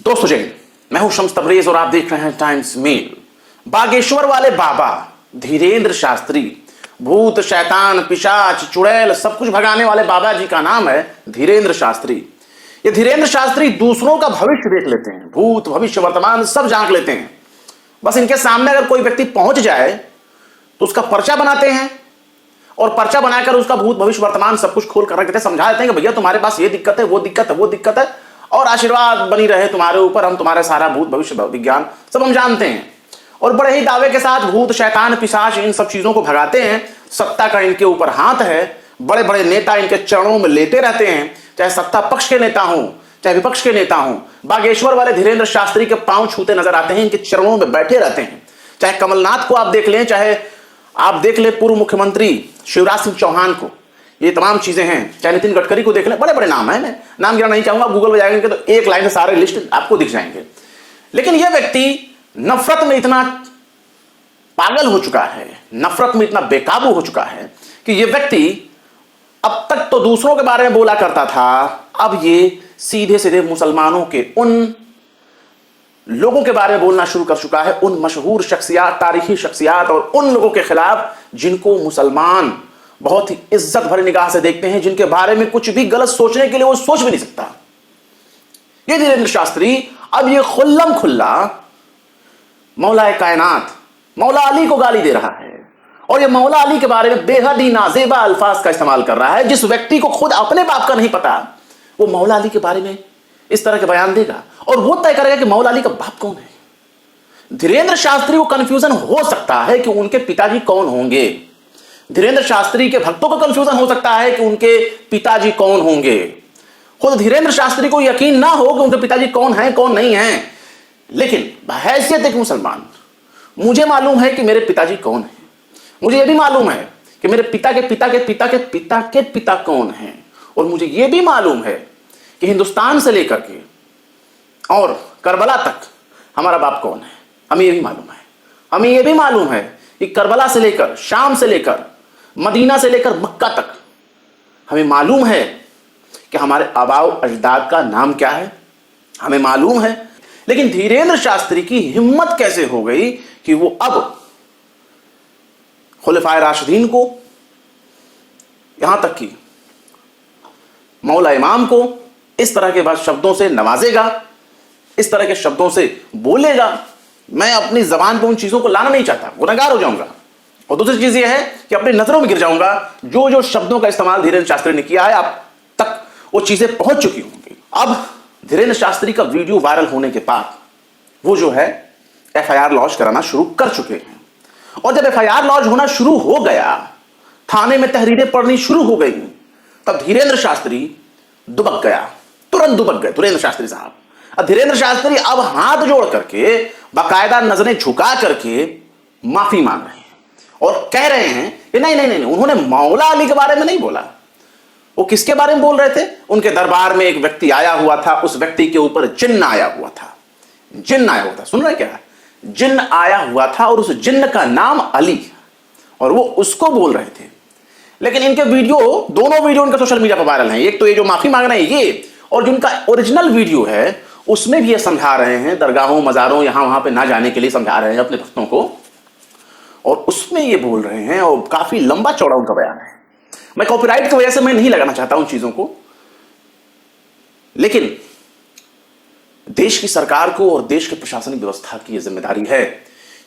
दोस्तों जय हिंद, मैं हूं शम्स तबरेज और आप देख रहे हैं टाइम्स मेल। बागेश्वर वाले बाबा धीरेंद्र शास्त्री, भूत शैतान पिशाच चुड़ैल सब कुछ भगाने वाले बाबा जी का नाम है धीरेंद्र शास्त्री। ये धीरेंद्र शास्त्री दूसरों का भविष्य देख लेते हैं, भूत भविष्य वर्तमान सब जांच लेते हैं। बस इनके सामने अगर कोई व्यक्ति पहुंच जाए तो उसका पर्चा बनाते हैं और पर्चा बनाकर उसका भूत भविष्य वर्तमान सब कुछ खोल कर रख देते हैं, समझा देते हैं कि भैया तुम्हारे पास ये दिक्कत है, वो दिक्कत है, वो दिक्कत है और आशीर्वाद बनी रहे तुम्हारे ऊपर, हम तुम्हारे सारा भूत भविष्य विज्ञान सब हम जानते हैं। और बड़े ही दावे के साथ भूत शैतान पिशाच इन सब चीजों को भगाते हैं। सत्ता का इनके ऊपर हाथ है, बड़े बड़े नेता इनके चरणों में लेटे रहते हैं, चाहे सत्ता पक्ष के नेता हों चाहे विपक्ष के नेता हों। बागेश्वर वाले धीरेंद्र शास्त्री के पांव छूते नजर आते हैं, इनके चरणों में बैठे रहते हैं। चाहे कमलनाथ को आप देख लें, चाहे आप देख लें पूर्व मुख्यमंत्री शिवराज सिंह चौहान को, ये तमाम चीजें हैं, चाहे नितिन गडकरी को देख लें, बड़े बड़े नाम है, मैं नाम गिना नहीं चाहूंगा, गूगल पे जाएंगे तो एक लाइन से सारे लिस्ट आपको दिख जाएंगे। लेकिन यह व्यक्ति नफरत में इतना पागल हो चुका है, नफरत में इतना बेकाबू हो चुका है कि यह व्यक्ति अब तक तो दूसरों के बारे में बोला करता था, अब ये सीधे सीधे मुसलमानों के उन लोगों के बारे में बोलना शुरू कर चुका है, उन मशहूर शख्सियात, तारीखी शख्सियात और उन लोगों के खिलाफ जिनको मुसलमान बहुत ही इज्जत भरी निगाह से देखते हैं, जिनके बारे में कुछ भी गलत सोचने के लिए वो सोच भी नहीं सकता। ये धीरेंद्र शास्त्री अब ये खुल्लम खुल्ला मौला कायनात मौला अली को गाली दे रहा है और ये मौला अली के बारे में बेहद ही नाजेबा अल्फाज का इस्तेमाल कर रहा है। जिस व्यक्ति को खुद अपने बाप का नहीं पता वो मौला अली के बारे में इस तरह के बयान देगा और वो तय करेगा कि मौला अली का बाप कौन है। धीरेंद्र शास्त्री को कंफ्यूजन हो सकता है कि उनके पिताजी कौन होंगे, धीरेंद्र शास्त्री के भक्तों को कंफ्यूजन हो सकता है कि उनके पिताजी कौन होंगे, खुद धीरेंद्र शास्त्री को यकीन ना हो कि उनके पिताजी कौन हैं कौन नहीं हैं। लेकिन बहैसियत एक मुसलमान मुझे मालूम है कि मेरे पिताजी कौन हैं, मुझे यह भी मालूम है कि मेरे पिता के पिता के पिता के पिता के पिता कौन हैं, और मुझे यह भी मालूम है कि हिंदुस्तान से लेकर के और करबला तक हमारा बाप कौन है। हमें यह भी मालूम है, हमें यह भी मालूम है कि करबला से लेकर शाम से लेकर मदीना से लेकर मक्का तक हमें मालूम है कि हमारे आबाओ अजदाद का नाम क्या है, हमें मालूम है। लेकिन धीरेंद्र शास्त्री की हिम्मत कैसे हो गई कि वो अब खुलफाए राशिदीन को, यहां तक कि मौला इमाम को इस तरह के शब्दों से नवाजेगा, इस तरह के शब्दों से बोलेगा। मैं अपनी जबान पे उन चीजों को लाना नहीं चाहता, गुनहगार हो जाऊंगा। और दूसरी चीज यह है कि अपनी नजरों में गिर जाऊंगा। जो जो शब्दों का इस्तेमाल धीरेंद्र शास्त्री ने किया है अब तक वो चीजें पहुंच चुकी होंगी। अब धीरेंद्र शास्त्री का वीडियो वायरल होने के बाद वो जो है एफआईआर लॉन्च कराना शुरू कर चुके हैं। और जब एफआईआर लॉन्च होना शुरू हो गया, थाने में तहरीरें पड़नी शुरू हो गई, तब धीरेंद्र शास्त्री दुबक गया, तुरंत दुबक गए धीरेंद्र शास्त्री साहब। अब धीरेंद्र शास्त्री अब हाथ जोड़ करके बाकायदा नजरें झुका करके माफी मांग रहे हैं और कह रहे हैं कि नहीं नहीं नहीं, उन्होंने मौला अली के बारे में नहीं बोला। वो किसके बारे में बोल रहे थे? उनके दरबार में एक व्यक्ति आया हुआ था, उस व्यक्ति के ऊपर जिन्न आया हुआ था, जिन्न आया हुआ था, सुन रहे क्या? जिन्न आया हुआ था और उस जिन्न का नाम अली, और वो उसको बोल रहे थे। लेकिन इनके वीडियो, दोनों वीडियो इनके सोशल मीडिया पर वायरल हैं। एक तो ये जो माफी मांग रहे हैं ये, और जिनका ओरिजिनल वीडियो है उसमें भी ये समझा रहे हैं, दरगाहों मजारों यहां वहां पे ना जाने के लिए समझा रहे हैं अपने भक्तों को, और उसमें ये बोल रहे हैं और काफी लंबा चौड़ा उनका बयान है। मैं कॉपीराइट की वजह से मैं नहीं लगाना चाहता उन चीजों को, लेकिन देश की सरकार को और देश के प्रशासनिक व्यवस्था की यह जिम्मेदारी है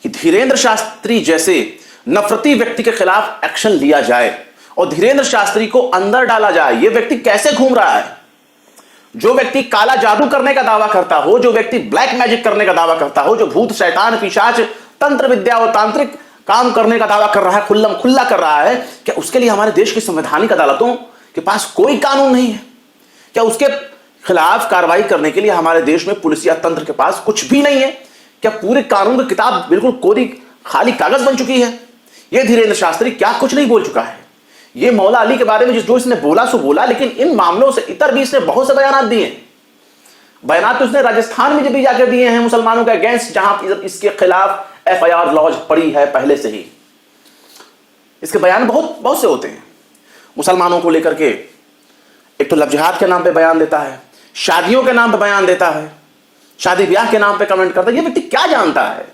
कि धीरेंद्र शास्त्री जैसे नफरती व्यक्ति के खिलाफ एक्शन लिया जाए और धीरेंद्र शास्त्री को अंदर डाला जाए। यह व्यक्ति कैसे घूम रहा है? जो व्यक्ति काला जादू करने का दावा करता हो, जो व्यक्ति ब्लैक मैजिक करने का दावा करता हो, जो भूत शैतान पिशाच तंत्र विद्या और तांत्रिक काम करने का दावा कर रहा है, खुल्लम खुल्ला कर रहा है, क्या उसके लिए हमारे देश की संवैधानिक अदालतों के पास कोई कानून नहीं है? क्या उसके खिलाफ कार्रवाई करने के लिए हमारे देश में पुलिसिया तंत्र के पास कुछ भी नहीं है? क्या पूरे कानून की किताब बिल्कुल कोरी खाली कागज बन चुकी है? यह धीरेंद्र शास्त्री क्या कुछ नहीं बोल चुका है? ये मौला अली के बारे में जो इसने बोला सो बोला, लेकिन इन मामलों से इतर भी इसने बहुत से बयान दिए। बयान तो इसने राजस्थान में जब भी जाकर दिए हैं मुसलमानों के अगेंस्ट, जहां इसके खिलाफ एफआईआर लॉन्च पड़ी है पहले से ही। इसके बयान बहुत से होते हैं मुसलमानों को लेकर के। एक तो लव जिहाद के नाम पे बयान देता है, शादियों के नाम पे बयान देता है, शादी ब्याह के नाम पे कमेंट करता है। ये व्यक्ति क्या जानता है?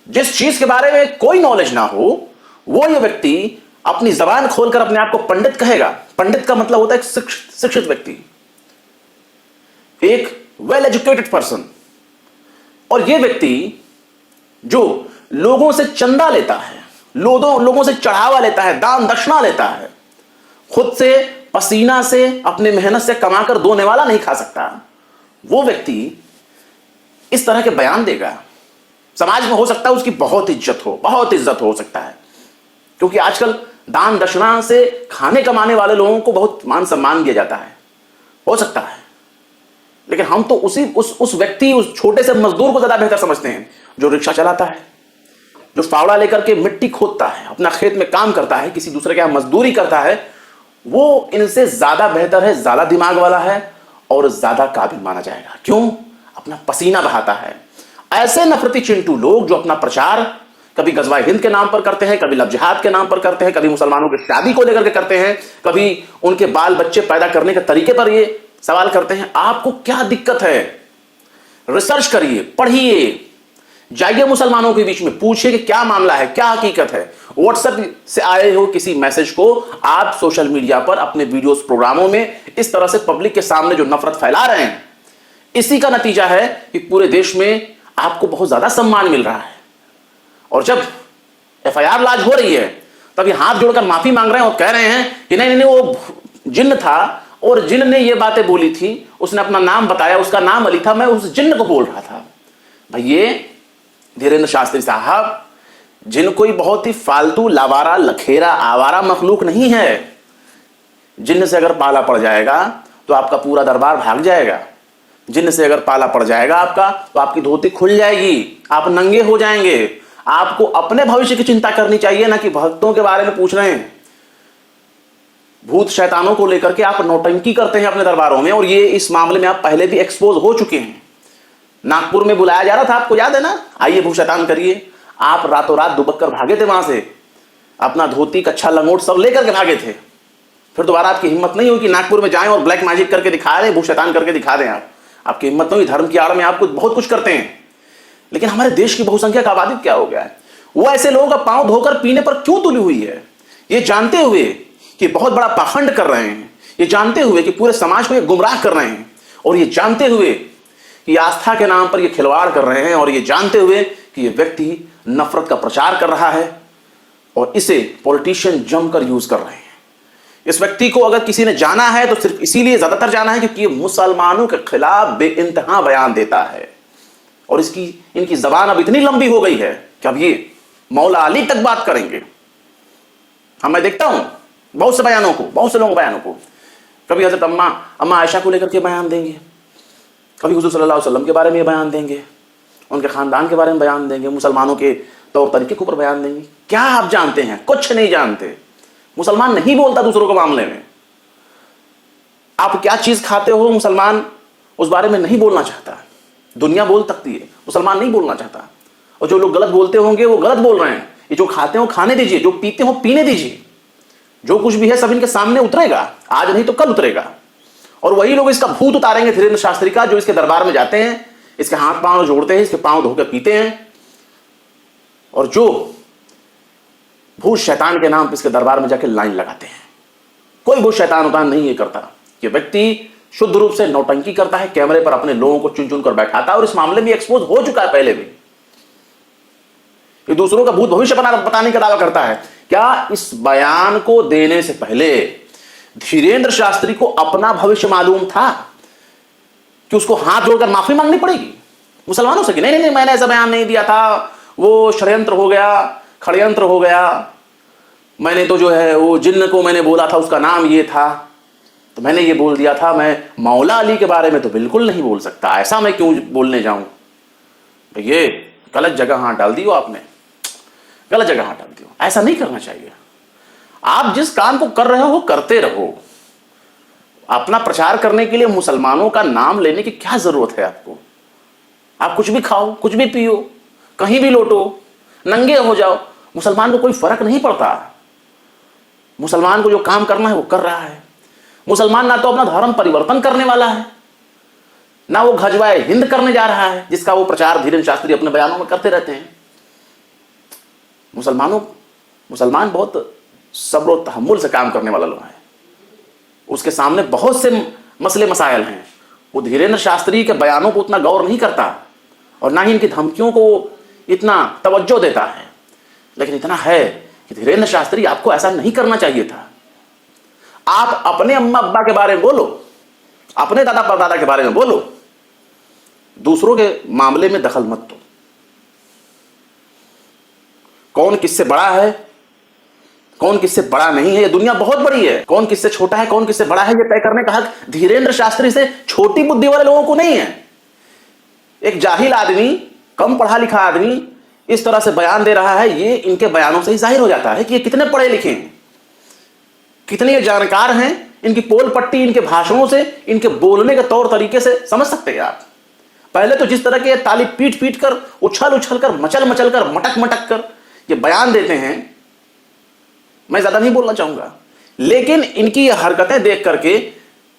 जिस चीज के बारे में कोई नॉलेज ना हो वो ये व्यक्ति अपनी जबान खोलकर अपने आप को पंडित कहेगा। पंडित का मतलब होता है एक शिक्षित व्यक्ति, एक वेल एजुकेटेड पर्सन। और ये व्यक्ति जो लोगों से चंदा लेता है, लोगों से चढ़ावा लेता है, दान दक्षिणा लेता है, खुद से पसीना से अपने मेहनत से कमाकर दोने वाला नहीं खा सकता, वो व्यक्ति इस तरह के बयान देगा। समाज में हो सकता है उसकी बहुत इज्जत हो सकता है, क्योंकि आजकल दान दक्षिणा से खाने कमाने वाले लोगों को बहुत मान सम्मान दिया जाता है, हो सकता है। लेकिन हम तो उस व्यक्ति, उस छोटे से मजदूर को ज्यादा बेहतर समझते हैं जो रिक्शा चलाता है, जो फावड़ा लेकर के मिट्टी खोदता है, अपना खेत में काम करता है, किसी दूसरे के यहां मजदूरी करता है। वो इनसे ज्यादा बेहतर है, ज्यादा दिमाग वाला है और ज्यादा काबिल माना जाएगा। क्यों? अपना पसीना बहाता है। ऐसे नफरती चिंटू लोग जो अपना प्रचार कभी गजवाए हिंद के नाम पर करते हैं, कभी लव जिहाद के नाम पर करते हैं, कभी मुसलमानों की शादी को लेकर के करते हैं, कभी उनके बाल बच्चे पैदा करने के तरीके पर ये सवाल करते हैं। आपको क्या दिक्कत है? रिसर्च करिए, पढ़िए, जाइए मुसलमानों के बीच में, पूछिए कि क्या मामला है, क्या हकीकत है। व्हाट्सएप से आए हो किसी मैसेज को आप सोशल मीडिया पर अपने वीडियोस प्रोग्रामों में इस तरह से पब्लिक के सामने जो नफरत फैला रहे हैं, इसी का नतीजा है कि पूरे देश में आपको बहुत ज्यादा सम्मान मिल रहा है। और जब एफआईआर लाज हो रही है तब ये हाथ जोड़कर माफी मांग रहे हैं और कह रहे हैं कि नहीं वो जिन्न था और जिन्न ने ये बातें बोली थी, उसने अपना नाम बताया, उसका नाम अली था, मैं उस जिन्न को बोल रहा था। भाई ये धीरेन्द्र शास्त्री साहब, जिन कोई बहुत ही फालतू, लावारा, लखेरा, आवारा मखलूक नहीं है। जिन्न से अगर पाला पड़ जाएगा तो आपका पूरा दरबार भाग जाएगा। जिन्न से अगर पाला पड़ जाएगा आपका तो आपकी धोती खुल जाएगी, आप नंगे हो जाएंगे। आपको अपने भविष्य की चिंता करनी चाहिए, ना कि भक्तों के बारे में पूछ रहे हैं। भूत शैतानों को लेकर के आप नौटंकी करते हैं अपने दरबारों में, और ये इस मामले में आप पहले भी एक्सपोज हो चुके हैं। नागपुर में बुलाया जा रहा था, आपको याद है ना, आइए भूत शैतान करिए। आप रातों रात दुबक कर भागे थे वहां से, अपना धोती, कच्छा, लंगोट सब लेकर के भागे थे। फिर दोबारा आपकी हिम्मत नहीं हुई कि नागपुर में जाएं और ब्लैक मैजिक करके दिखा दें, भूत शैतान करके दिखा दें। आपकी हिम्मत नहीं हुई। धर्म की आड़ में आप बहुत कुछ करते हैं। लेकिन हमारे देश की बहुसंख्यक आबादी क्या हो गया है? वो ऐसे लोगों का पांव धोकर पीने पर क्यों तुली हुई है? ये जानते हुए कि बहुत बड़ा पाखंड कर रहे हैं, ये जानते हुए कि पूरे समाज को ये गुमराह कर रहे हैं, और ये जानते हुए कि आस्था के नाम पर ये खिलवाड़ कर रहे हैं, और ये जानते हुए कि ये व्यक्ति नफरत का प्रचार कर रहा है और इसे पॉलिटिशियन जमकर यूज कर रहे हैं। इस व्यक्ति को अगर किसी ने जाना है तो सिर्फ इसीलिए ज्यादातर जाना है क्योंकि ये मुसलमानों के खिलाफ बेइंतहा बयान देता है। और इनकी जबान अब इतनी लंबी हो गई है कि अब ये मौला अली तक बात करेंगे। मैं देखता हूं बहुत से बयानों को, बहुत से लोगों बयानों को, कभी हजरत अम्मा आयशा को लेकर के बयान देंगे, कभी हुजूर सल्लल्लाहु अलैहि वसल्लम के बारे में बयान देंगे, उनके खानदान के बारे में बयान देंगे, मुसलमानों के तौर तरीके के ऊपर बयान देंगे। क्या आप जानते हैं? कुछ नहीं जानते। मुसलमान नहीं बोलता दूसरों के मामले में। आप क्या चीज खाते हो, मुसलमान उस बारे में नहीं बोलना चाहता। दुनिया बोल सकती है, मुसलमान नहीं बोलना चाहता। और जो लोग गलत बोलते होंगे वो गलत बोल रहे हैं। ये जो खाते हो खाने दीजिए, जो पीते हो पीने दीजिए। जो कुछ भी है सब इनके सामने उतरेगा, आज नहीं तो कल उतरेगा। और वही लोग इसका भूत उतारेंगे धीरेन्द्र शास्त्री का, जो इसके दरबार में जाते हैं, इसके हाथ पांव जोड़ते हैं, इसके पांव धोकर पीते हैं, और जो भूत शैतान के नाम पर इसके दरबार में जाके लाइन लगाते हैं। कोई भूत शैतान उतान नहीं ये करता। ये व्यक्ति शुद्ध रूप से नौटंकी करता है, कैमरे पर अपने लोगों को चुन चुन कर बैठाता है, और इस मामले में एक्सपोज हो चुका है पहले भी। ये दूसरों का भूत भविष्य बताने का दावा करता है। क्या इस बयान को देने से पहले धीरेन्द्र शास्त्री को अपना भविष्य मालूम था कि उसको हाथ जोड़कर माफी मांगनी पड़ेगी मुसलमानों से कि नहीं मैंने ऐसा बयान नहीं दिया था, वो षड्यंत्र हो गया, खड़यंत्र हो गया, मैंने तो जो है वो जिन्न को मैंने बोला था, उसका नाम ये था, तो मैंने ये बोल दिया था, मैं मौला अली के बारे में तो बिल्कुल नहीं बोल सकता, ऐसा मैं क्यों बोलने जाऊं। ये गलत जगह हाथ डाल दियो आपने, गलत जगह हाथ डाल दियो। ऐसा नहीं करना चाहिए। आप जिस काम को कर रहे हो वो करते रहो। अपना प्रचार करने के लिए मुसलमानों का नाम लेने की क्या जरूरत है आपको? आप कुछ भी खाओ, कुछ भी पियो, कहीं भी लौटो, नंगे हो जाओ, मुसलमान को कोई फर्क नहीं पड़ता। मुसलमान को जो काम करना है वो कर रहा है। मुसलमान ना तो अपना धर्म परिवर्तन करने वाला है, ना वो गजवाए हिंद करने जा रहा है, जिसका वो प्रचार धीरेन्द्र शास्त्री अपने बयानों में करते रहते हैं। मुसलमान बहुत सब्र और तहम्मुल से काम करने वाला लोग हैं। उसके सामने बहुत से मसले मसाइल हैं। वो धीरेन्द्र शास्त्री के बयानों को उतना गौर नहीं करता और ना ही इनकी धमकियों को इतना तवज्जो देता है। लेकिन इतना है कि धीरेन्द्र शास्त्री, आपको ऐसा नहीं करना चाहिए था। आप अपने अम्मा अब्बा के बारे में बोलो, अपने दादा परदादा के बारे में बोलो, दूसरों के मामले में दखल मत दो। कौन किससे बड़ा है, कौन किससे बड़ा नहीं है, ये दुनिया बहुत बड़ी है। कौन किससे छोटा है, कौन किससे बड़ा है, ये तय करने का हक धीरेन्द्र शास्त्री से छोटी बुद्धि वाले लोगों को नहीं है। एक जाहिल आदमी, कम पढ़ा लिखा आदमी इस तरह से बयान दे रहा है, ये इनके बयानों से ही जाहिर हो जाता है कि ये कितने पढ़े लिखे हैं, कितने ये जानकार हैं। इनकी पोल पट्टी, इनके भाषणों से, इनके बोलने के तौर तरीके से समझ सकते हैं आप। पहले तो जिस तरह के ताली पीट पीट कर, उछल उछल कर, मचल मचल कर, मटक मटक कर ये बयान देते हैं, मैं ज्यादा नहीं बोलना चाहूंगा, लेकिन इनकी ये हरकतें देख करके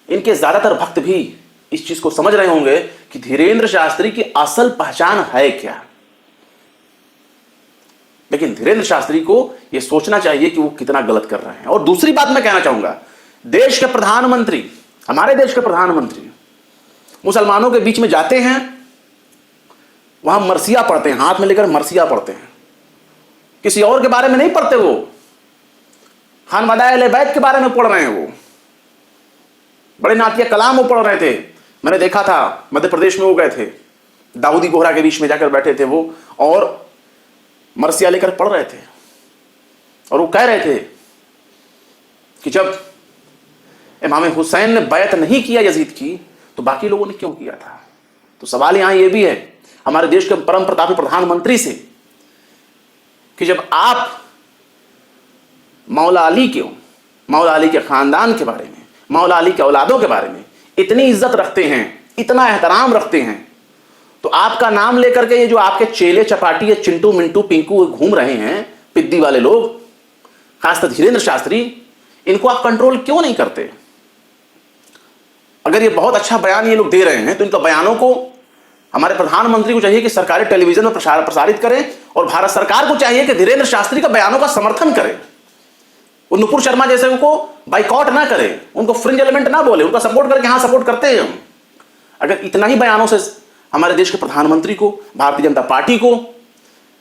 इनके ज्यादातर भक्त भी इस चीज को समझ रहे होंगे कि धीरेन्द्र शास्त्री की असल पहचान है क्या। लेकिन धीरेन्द्र शास्त्री को यह सोचना चाहिए कि वो कितना गलत कर रहे हैं। और दूसरी बात मैं कहना चाहूंगा, देश के प्रधानमंत्री, हमारे देश के प्रधानमंत्री मुसलमानों के बीच में जाते हैं, वहां मरसिया पढ़ते हैं, हाथ में लेकर मरसिया पढ़ते हैं। किसी और के बारे में नहीं पढ़ते, वो खानवादा अहले बैत के बारे में पढ़ रहे हैं। वो बड़े नातिया कलाम वो पढ़ रहे थे। मैंने देखा था, मध्य प्रदेश में वो गए थे, दाऊदी बोहरा के बीच में जाकर बैठे थे वो, और मरसिया लेकर पढ़ रहे थे। और वो कह रहे थे कि जब इमाम हुसैन ने बैत नहीं किया यजीद की, तो बाकी लोगों ने क्यों किया था। तो सवाल यहां यह भी है हमारे देश के परम प्रतापी प्रधानमंत्री से कि जब आप मौला अली के खानदान के बारे में, मौला अली के औलादों के बारे में इतनी इज्जत रखते हैं, इतना एहतराम रखते हैं, तो आपका नाम लेकर के ये जो आपके चेले चपाटी, ये चिंटू मिंटू पिंकू घूम रहे हैं, पिद्दी वाले लोग, खासकर धीरेन्द्र शास्त्री, इनको आप कंट्रोल क्यों नहीं करते। अगर ये बहुत अच्छा बयान ये लोग दे रहे हैं, तो इनका बयानों को हमारे प्रधानमंत्री को चाहिए कि सरकारी टेलीविजन में प्रसारित करें, और भारत सरकार को चाहिए कि धीरेन्द्र शास्त्री का बयानों का समर्थन करें। वो नुपुर शर्मा जैसे को बाइकआउट ना करे, उनको फ्रिंज एलिमेंट ना बोले, उनका सपोर्ट करके हाँ सपोर्ट करते हैं हम। अगर इतना ही बयानों से हमारे देश के प्रधानमंत्री को, भारतीय जनता पार्टी को,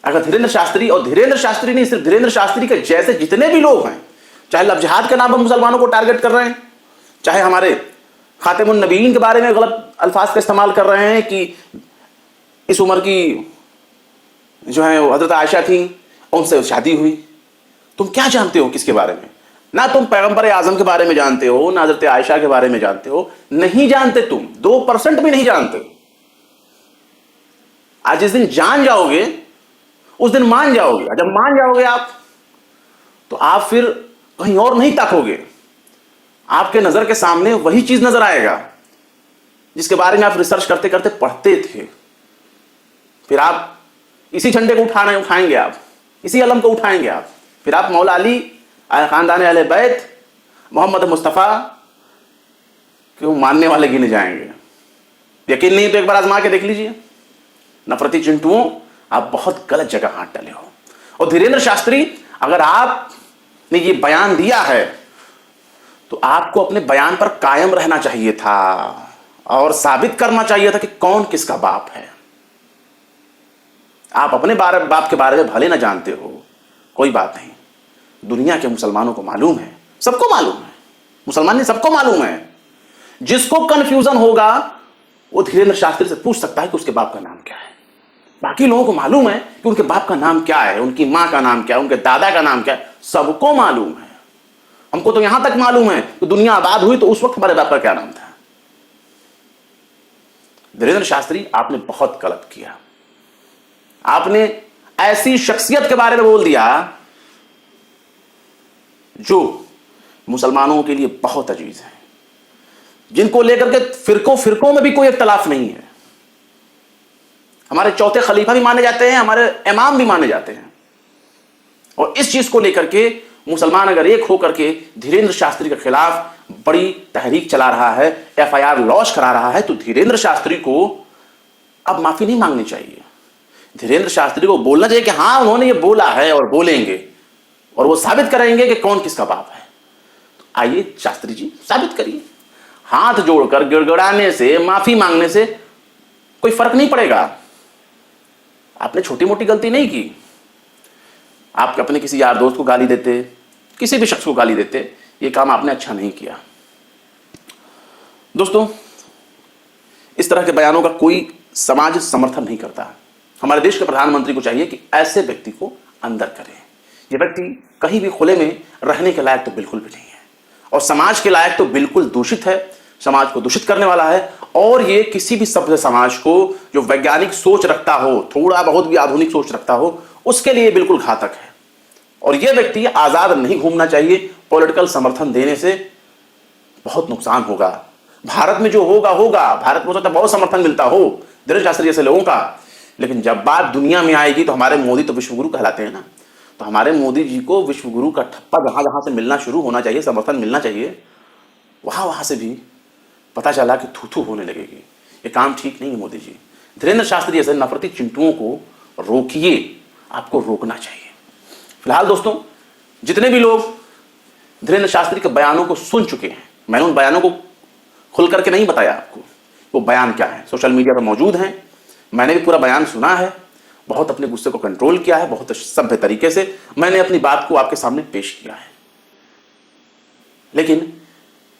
अगर धीरेन्द्र शास्त्री, और धीरेन्द्र शास्त्री नहीं, सिर्फ धीरेन्द्र शास्त्री के जैसे जितने भी लोग हैं, चाहे लव जिहाद के नाम पर मुसलमानों को टारगेट कर रहे हैं, चाहे हमारे खातिमुन नबीयीन के बारे में गलत अल्फाज का इस्तेमाल कर रहे हैं कि इस उम्र की जो है हजरत आयशा थी, उनसे शादी हुई। तुम क्या जानते हो किसके बारे में? ना तुम पैगंबर आजम के बारे में जानते हो, ना हजरत आयशा के बारे में जानते हो, नहीं जानते, तुम 2% भी नहीं जानते। आज जिस दिन जान जाओगे उस दिन मान जाओगे, जब मान जाओगे आप, तो आप फिर कहीं और नहीं ताकोगे, आपके नजर के सामने वही चीज नजर आएगा जिसके बारे में आप रिसर्च करते करते पढ़ते थे। फिर आप इसी झंडे को उठाएंगे, आप इसी अलम को उठाएंगे आप, फिर आप मौला अली, खानदान अहले बैत, मोहम्मद मुस्तफ़ा क्यों मानने वाले गिने जाएंगे। यकीन नहीं तो एक बार आजमा के देख लीजिए। नफरती चिंटुओं, आप बहुत गलत जगह हाथ डाले हो। और धीरेन्द्र शास्त्री, अगर आपने ये बयान दिया है तो आपको अपने बयान पर कायम रहना चाहिए था और साबित करना चाहिए था कि कौन किसका बाप है। आप अपने बाप के बारे में भले ना जानते हो, कोई बात नहीं, दुनिया के मुसलमानों को मालूम है, सबको मालूम है, मुसलमान ने सबको मालूम है। जिसको कंफ्यूजन होगा वो धीरेन्द्र शास्त्री से पूछ सकता है कि उसके बाप का नाम क्या है। बाकी लोगों को मालूम है कि उनके बाप का नाम क्या है, उनकी मां का नाम क्या है, उनके दादा का नाम क्या है, सबको मालूम है। हमको तो यहां तक मालूम है कि दुनिया आबाद हुई तो उस वक्त हमारे बाप का क्या नाम था। धीरेन्द्र शास्त्री, आपने बहुत गलत किया। आपने ऐसी शख्सियत के बारे में बोल दिया जो मुसलमानों के लिए बहुत अजीज है, जिनको लेकर के फिरकों में भी कोई इख्तलाफ नहीं है। हमारे चौथे खलीफा भी माने जाते हैं, हमारे इमाम भी माने जाते हैं। और इस चीज को लेकर के मुसलमान अगर एक होकर के धीरेन्द्र शास्त्री के खिलाफ बड़ी तहरीक चला रहा है, FIR लॉन्च करा रहा है, तो धीरेंद्र शास्त्री को अब माफी नहीं मांगनी चाहिए। धीरेंद्र शास्त्री को बोलना चाहिए कि हां उन्होंने ये बोला है और बोलेंगे, और वो साबित करेंगे कि कौन किसका बाप है। तो आइए शास्त्री जी साबित करिए। हाथ जोड़कर गिड़गिड़ाने से, माफी मांगने से कोई फर्क नहीं पड़ेगा। आपने छोटी मोटी गलती नहीं की। आप अपने किसी यार दोस्त को गाली देते, किसी भी शख्स को गाली देते, ये काम आपने अच्छा नहीं किया। दोस्तों, इस तरह के बयानों का कोई समाज समर्थन नहीं करता। हमारे देश के प्रधानमंत्री को चाहिए कि ऐसे व्यक्ति को अंदर करें। ये व्यक्ति कहीं भी खुले में रहने के लायक तो बिल्कुल भी नहीं है, और समाज के लायक तो बिल्कुल दूषित है, समाज को दूषित करने वाला है। और ये किसी भी सभ्य समाज को जो वैज्ञानिक सोच रखता हो, थोड़ा बहुत भी आधुनिक सोच रखता हो, उसके लिए बिल्कुल घातक है। और यह व्यक्ति आजाद नहीं घूमना चाहिए। पॉलिटिकल समर्थन देने से बहुत नुकसान होगा। भारत में जो होगा होगा, भारत में तो बहुत समर्थन मिलता हो धीरेंद्र शास्त्री जैसे लोगों का, लेकिन जब बात दुनिया में आएगी तो हमारे मोदी तो विश्वगुरु कहलाते हैं ना। तो हमारे मोदी जी को विश्वगुरु का ठप्पा जहां जहां से मिलना शुरू होना चाहिए, समर्थन मिलना चाहिए, वहां से भी पता चला कि थू थू होने लगेगी। ये काम ठीक नहीं है मोदी जी। धीरेंद्र शास्त्री जैसे नफरती चिंटुओं को रोकिए, आपको रोकना चाहिए। फिलहाल दोस्तों, जितने भी लोग धीरेंद्र शास्त्री के बयानों को सुन चुके हैं, मैंने उन बयानों को खुल करके नहीं बताया आपको वो बयान क्या है। सोशल मीडिया पर मौजूद हैं, मैंने भी पूरा बयान सुना है, बहुत अपने गुस्से को कंट्रोल किया है, बहुत सभ्य तरीके से मैंने अपनी बात को आपके सामने पेश किया है। लेकिन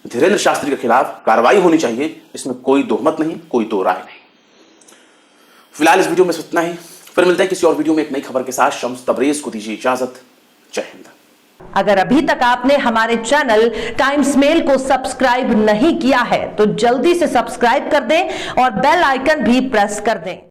धीरेंद्र शास्त्री के खिलाफ कार्रवाई होनी चाहिए, इसमें कोई दोहमत नहीं, कोई दो राय नहीं। फिलहाल इस वीडियो में इतना ही, फिर मिलते हैं किसी और वीडियो में एक नई खबर के साथ। शम्स तबरेज को दीजिए इजाजत। जय हिंद। अगर अभी तक आपने हमारे चैनल टाइम्स मेल को सब्सक्राइब नहीं किया है तो जल्दी से सब्सक्राइब कर दें और बेल आइकन भी प्रेस कर दें।